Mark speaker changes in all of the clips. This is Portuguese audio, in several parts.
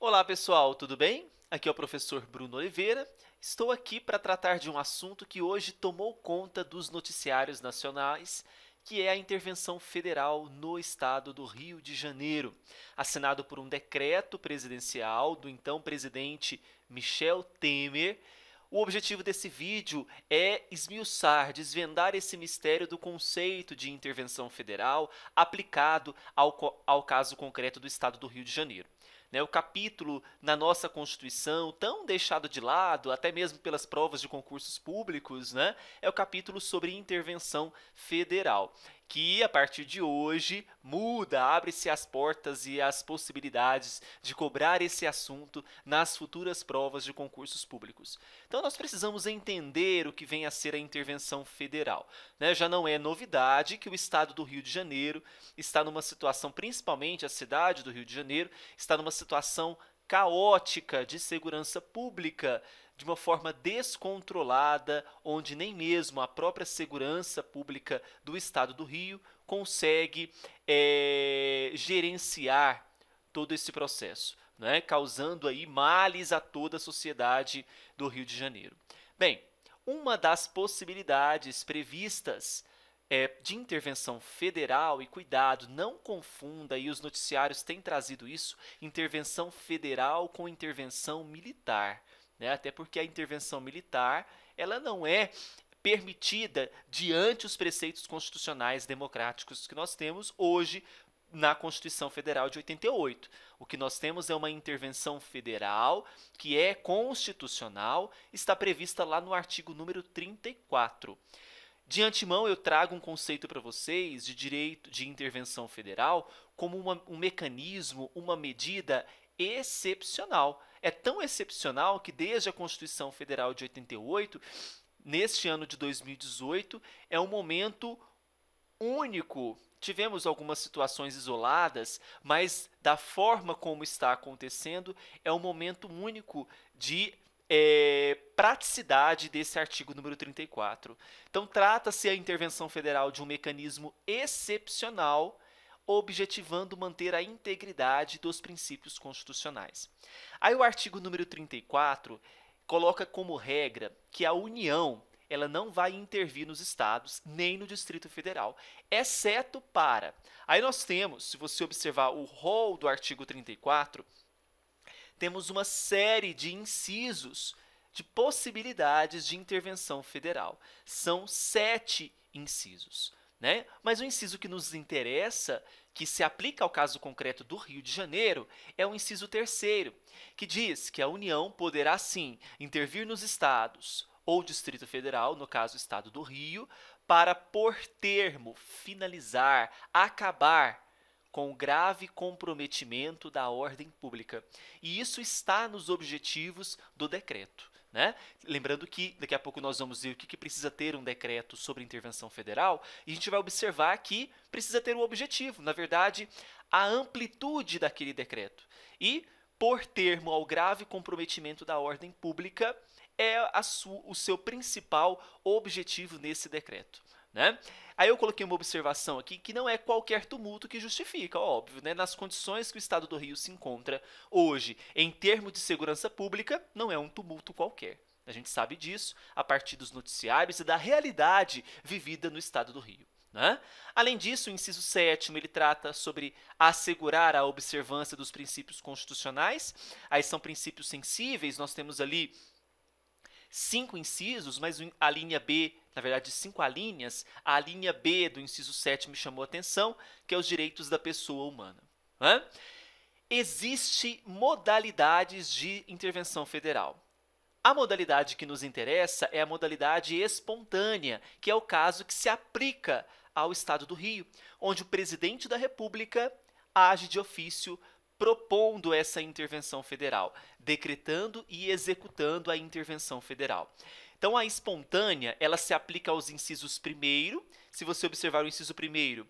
Speaker 1: Olá, pessoal, tudo bem? Aqui é o professor Bruno Oliveira. Estou aqui para tratar de um assunto que hoje tomou conta dos noticiários nacionais, que é a intervenção federal no estado do Rio de Janeiro, assinado por um decreto presidencial do então presidente Michel Temer. O objetivo desse vídeo é esmiuçar, desvendar esse mistério do conceito de intervenção federal aplicado ao caso concreto do estado do Rio de Janeiro. O capítulo na nossa Constituição, tão deixado de lado, até mesmo pelas provas de concursos públicos, é o capítulo sobre intervenção federal, que a partir de hoje muda, abre-se as portas e as possibilidades de cobrar esse assunto nas futuras provas de concursos públicos. Então nós precisamos entender o que vem a ser a intervenção federal. Já não é novidade que o estado do Rio de Janeiro está numa situação, principalmente a cidade do Rio de Janeiro, está numa situação caótica de segurança pública, de uma forma descontrolada, onde nem mesmo a própria segurança pública do estado do Rio consegue gerenciar todo esse processo, causando aí males a toda a sociedade do Rio de Janeiro. Bem, uma das possibilidades previstas de intervenção federal, e cuidado, não confunda, e os noticiários têm trazido isso, intervenção federal com intervenção militar. Até porque a intervenção militar ela não é permitida diante os preceitos constitucionais democráticos que nós temos hoje na Constituição Federal de 88. O que nós temos é uma intervenção federal que é constitucional, está prevista lá no artigo número 34. De antemão, eu trago um conceito para vocês de direito de intervenção federal como um mecanismo, uma medida excepcional. É tão excepcional que desde a Constituição Federal de 88, neste ano de 2018, é um momento único. Tivemos algumas situações isoladas, mas da forma como está acontecendo, é um momento único de praticidade desse artigo número 34. Então, trata-se a intervenção federal de um mecanismo excepcional, objetivando manter a integridade dos princípios constitucionais. Aí o artigo número 34 coloca como regra que a União ela não vai intervir nos estados nem no Distrito Federal, exceto para... Aí nós temos, se você observar o rol do artigo 34, temos uma série de incisos de possibilidades de intervenção federal. São 7 incisos. Mas o inciso que nos interessa, que se aplica ao caso concreto do Rio de Janeiro, é o inciso 3º, que diz que a União poderá, sim, intervir nos estados ou Distrito Federal, no caso, o Estado do Rio, para, por termo, finalizar, acabar com o grave comprometimento da ordem pública. E isso está nos objetivos do decreto. Lembrando que daqui a pouco nós vamos ver o que precisa ter um decreto sobre intervenção federal, e a gente vai observar que precisa ter um objetivo, na verdade, a amplitude daquele decreto. E, por termo ao grave comprometimento da ordem pública, é o seu principal objetivo nesse decreto. Aí eu coloquei uma observação aqui que não é qualquer tumulto que justifica, óbvio, nas condições que o estado do Rio se encontra hoje, em termos de segurança pública, não é um tumulto qualquer. A gente sabe disso a partir dos noticiários e da realidade vivida no estado do Rio. Além disso, o inciso 7º ele trata sobre assegurar a observância dos princípios constitucionais. Aí são princípios sensíveis, nós temos ali 5 incisos, mas a linha B, na verdade 5 alíneas, a linha B do inciso 7 me chamou a atenção, que é os direitos da pessoa humana. Existem modalidades de intervenção federal. A modalidade que nos interessa é a modalidade espontânea, que é o caso que se aplica ao Estado do Rio, onde o presidente da República age de ofício propondo essa intervenção federal, decretando e executando a intervenção federal. Então, a espontânea, ela se aplica aos incisos 1º, se você observar o inciso 1º,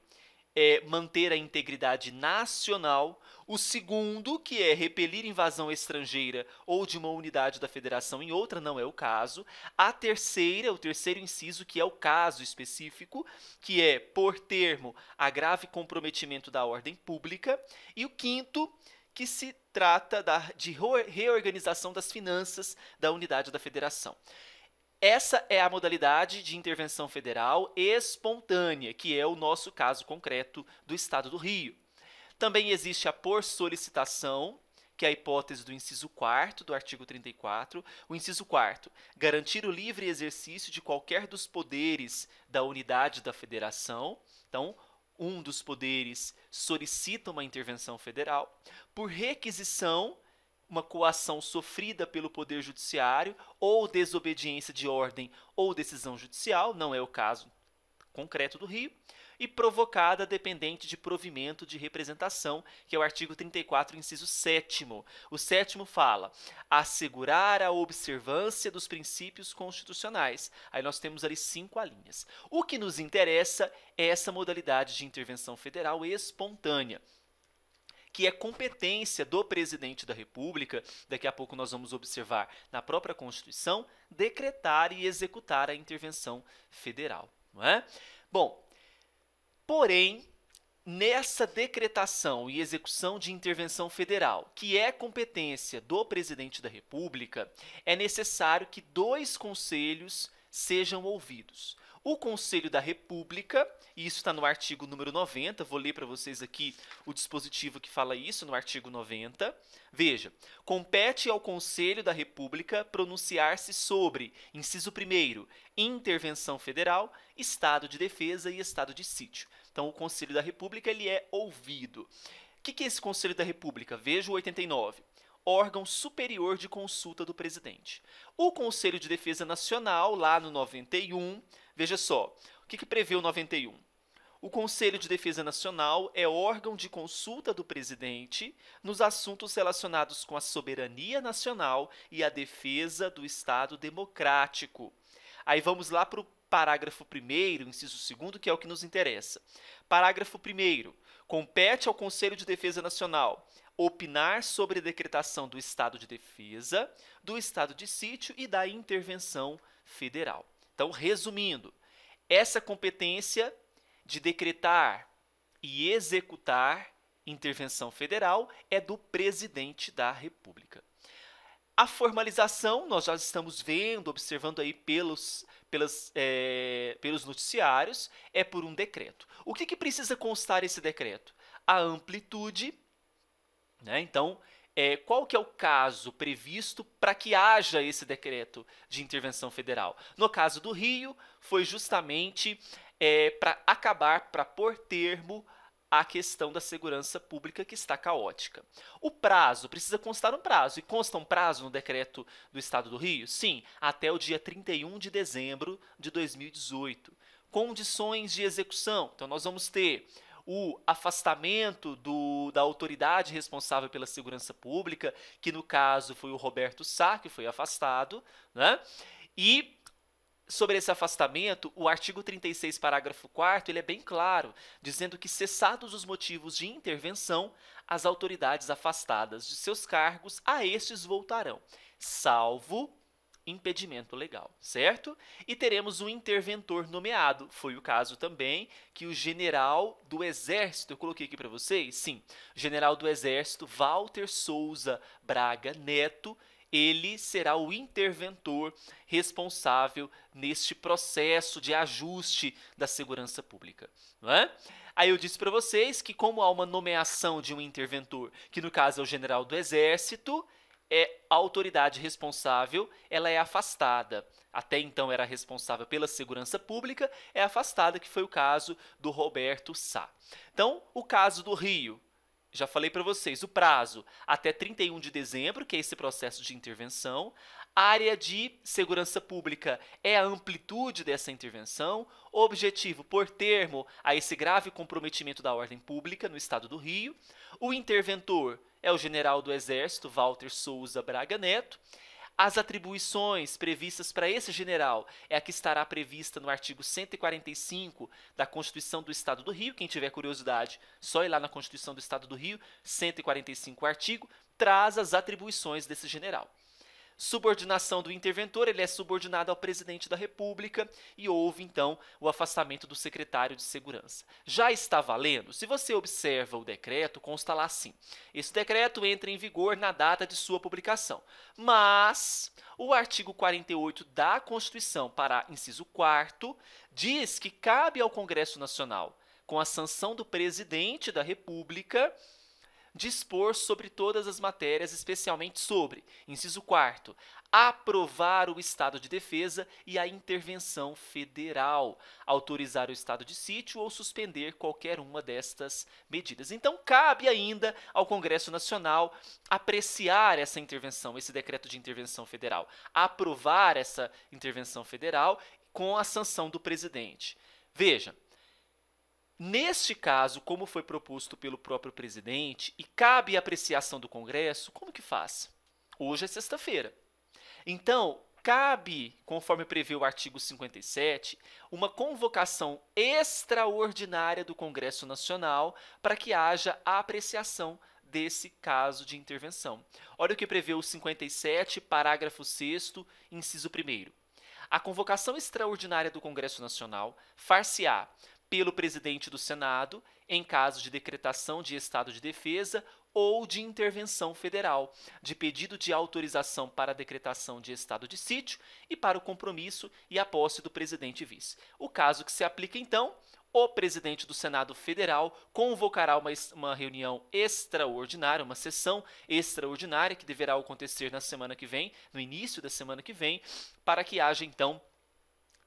Speaker 1: manter a integridade nacional. O segundo, que é repelir invasão estrangeira ou de uma unidade da federação em outra, não é o caso. A terceira, o terceiro inciso, que é o caso específico, que é, por termo, a grave comprometimento da ordem pública. E o quinto, que se trata de reorganização das finanças da unidade da federação. Essa é a modalidade de intervenção federal espontânea, que é o nosso caso concreto do Estado do Rio. Também existe a por solicitação, que é a hipótese do inciso 4º do artigo 34. O inciso 4º, garantir o livre exercício de qualquer dos poderes da unidade da federação. Então, um dos poderes solicita uma intervenção federal. Por requisição, uma coação sofrida pelo Poder Judiciário ou desobediência de ordem ou decisão judicial, não é o caso concreto do Rio, e provocada dependente de provimento de representação, que é o artigo 34, inciso 7º. O 7º fala: assegurar a observância dos princípios constitucionais. Aí nós temos ali 5 alíneas. O que nos interessa é essa modalidade de intervenção federal espontânea, que é competência do presidente da República, daqui a pouco nós vamos observar na própria Constituição, decretar e executar a intervenção federal, não é? Bom, porém, nessa decretação e execução de intervenção federal, que é competência do presidente da República, é necessário que 2 conselhos sejam ouvidos. O Conselho da República, e isso está no artigo número 90, vou ler para vocês aqui o dispositivo que fala isso no artigo 90. Veja, compete ao Conselho da República pronunciar-se sobre, inciso 1º, intervenção federal, estado de defesa e estado de sítio. Então, o Conselho da República ele é ouvido. O que é esse Conselho da República? Veja o 89. Órgão superior de consulta do presidente. O Conselho de Defesa Nacional, lá no 91, veja só, o que prevê o 91? O Conselho de Defesa Nacional é órgão de consulta do presidente nos assuntos relacionados com a soberania nacional e a defesa do Estado democrático. Aí vamos lá para o parágrafo 1º, inciso 2º, que é o que nos interessa. Parágrafo 1º. Compete ao Conselho de Defesa Nacional opinar sobre a decretação do estado de defesa, do estado de sítio e da intervenção federal. Então, resumindo, essa competência de decretar e executar intervenção federal é do presidente da República. A formalização, nós já estamos vendo, observando aí pelos noticiários, é por um decreto. O que precisa constar esse decreto? A amplitude, né? Então, qual que é o caso previsto para que haja esse decreto de intervenção federal? No caso do Rio, foi justamente para pôr termo à questão da segurança pública que está caótica. O prazo, precisa constar um prazo. E consta um prazo no decreto do Estado do Rio? Sim, até o dia 31 de dezembro de 2018. Condições de execução. Então, nós vamos ter o afastamento da autoridade responsável pela segurança pública, que no caso foi o Roberto Sá, que foi afastado, né? E sobre esse afastamento, o artigo 36, parágrafo 4º, ele é bem claro, dizendo que, cessados os motivos de intervenção, as autoridades afastadas de seus cargos a estes voltarão, salvo impedimento legal, certo? E teremos um interventor nomeado. Foi o caso também que o general do Exército, eu coloquei aqui para vocês, sim, general do Exército Walter Souza Braga Neto, ele será o interventor responsável neste processo de ajuste da segurança pública, não é? Aí eu disse para vocês que, como há uma nomeação de um interventor, que no caso é o general do Exército, a autoridade responsável ela é afastada. Até então era responsável pela segurança pública, é afastada, que foi o caso do Roberto Sá. Então, o caso do Rio, já falei para vocês, o prazo até 31 de dezembro, que é esse processo de intervenção. A área de segurança pública é a amplitude dessa intervenção. O objetivo, pôr termo a esse grave comprometimento da ordem pública no Estado do Rio. O interventor é o general do Exército, Walter Souza Braga Neto. As atribuições previstas para esse general é a que estará prevista no artigo 145 da Constituição do Estado do Rio. Quem tiver curiosidade, só ir lá na Constituição do Estado do Rio, 145 artigo, traz as atribuições desse general. Subordinação do interventor, ele é subordinado ao presidente da República e houve, então, o afastamento do secretário de Segurança. Já está valendo? Se você observa o decreto, consta lá assim: esse decreto entra em vigor na data de sua publicação. Mas o artigo 48 da Constituição, para inciso 4º, diz que cabe ao Congresso Nacional, com a sanção do presidente da República, dispor sobre todas as matérias, especialmente sobre, inciso 4º, aprovar o estado de defesa e a intervenção federal, autorizar o estado de sítio ou suspender qualquer uma destas medidas. Então, cabe ainda ao Congresso Nacional apreciar essa intervenção, esse decreto de intervenção federal, aprovar essa intervenção federal com a sanção do presidente. Veja, neste caso, como foi proposto pelo próprio presidente e cabe a apreciação do Congresso, como que faz? Hoje é sexta-feira. Então, cabe, conforme prevê o artigo 57, uma convocação extraordinária do Congresso Nacional para que haja a apreciação desse caso de intervenção. Olha o que prevê o 57, parágrafo 6º, inciso 1º. A convocação extraordinária do Congresso Nacional far-se-á pelo presidente do Senado, em caso de decretação de estado de defesa ou de intervenção federal, de pedido de autorização para a decretação de estado de sítio e para o compromisso e a posse do presidente e vice. O caso que se aplica, então, o presidente do Senado Federal convocará uma reunião extraordinária, uma sessão extraordinária que deverá acontecer na semana que vem, no início da semana que vem, para que haja, então,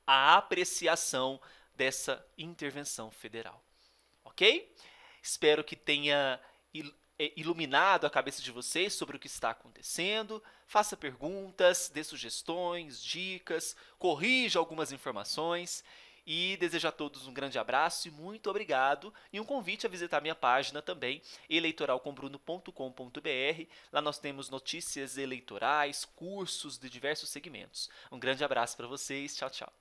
Speaker 1: a apreciação dessa intervenção federal. Ok? Espero que tenha iluminado a cabeça de vocês sobre o que está acontecendo. Faça perguntas, dê sugestões, dicas, corrija algumas informações e desejo a todos um grande abraço e muito obrigado. E um convite a visitar minha página também, eleitoralcombruno.com.br. Lá nós temos notícias eleitorais, cursos de diversos segmentos. Um grande abraço para vocês. Tchau, tchau.